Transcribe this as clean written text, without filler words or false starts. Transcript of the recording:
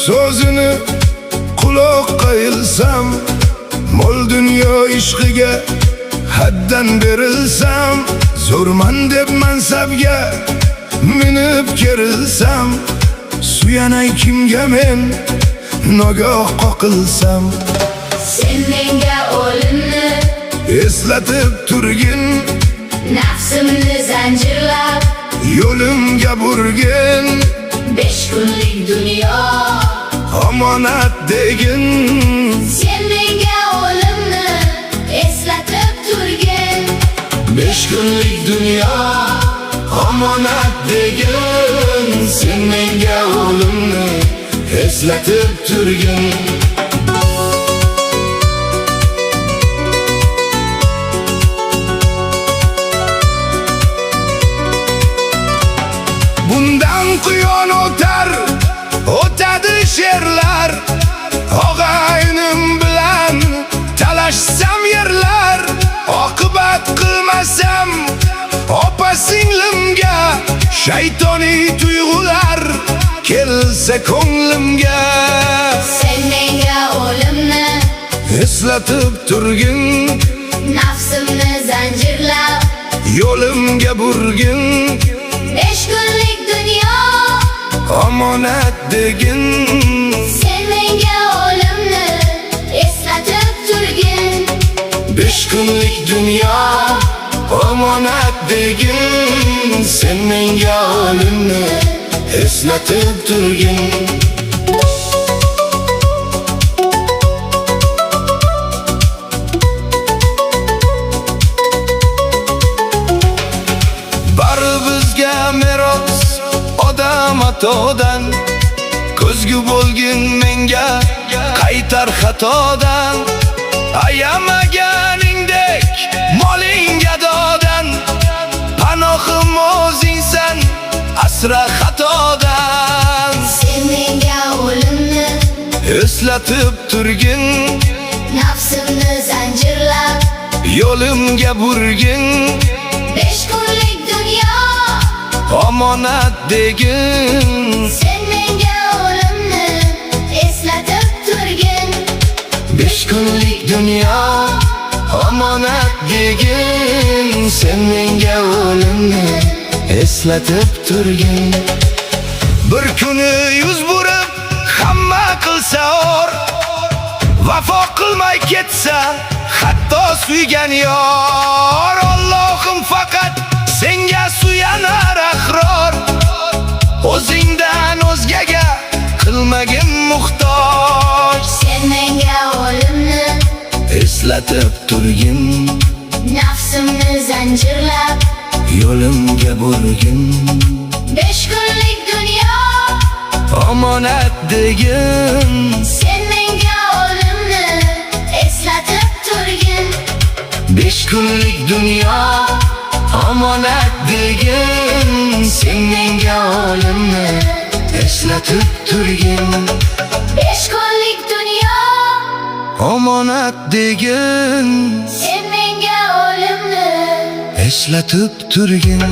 so'zini quloqqa ilsam, mol dunyo ishqiga haddan berilsam, zo'rman deb mansabga minib kerilsam, suyanay kimga men nogoh qoqilsam. Sen menga o'limni eslatib turgin, nafsimni zanjirlab yo'limga burgin. 5 kunlik dunyo omonat degin. Sen menga o'limni eslatib turgin. 5 kunlik dunyo omonat degin. Sen menga o'limni eslatib turgin. Bundan quyon o'tar, o'tadi sherlar. Og'aynim bilan talashsam yerlar, oqibat qilmasam opa singlimga, shaytoniy tuyg'ular kelsa ko'nglimga. Sen menga o'limni eslatib turgin, nafsimni zanjirlab yo'limga burgin. 5 kunlik dunyo omonat degin. Sen menga o'limni eslatib turgin. 5 kunlik dunyo omonat degin. Sen menga o'limni eslatib turgin. Bari bizga meros odam atodan, ko'zgu bo'lgin menga qaytar xatodan. Ayamaganingdek moling gadodan, panohim o'zingsan asra xatodan. Sen menga o'limni eslatib turgin, nafsimni zanjirlab yo'limga burgin. 5 kunlik dunyo omonat degin. Sen menga o'limni eslatib turgin. 5 kunlik dunyo omonat degin. Sen menga o'limni eslatib turgin. Bir kuni yuz burib hamma qilsa or, vafo qilmay ketsa hatto suygan yor. Allohim faqat senga suyanar ahror, o'zingdan o'zgaga qilmagin muhtoj. Sen menga o'limni eslatib turgin, nafsimni zanjirlab yo'limga burgin. 5 kunlik dunyo omonat degin. Sen menga o'limni eslatib turgin. 5 kunlik dunyo omonat degin. Sen menga o'limni eslatib turgin. 5 kunlik dunyo omonat degin. Sen menga o'limni eslatib turgin.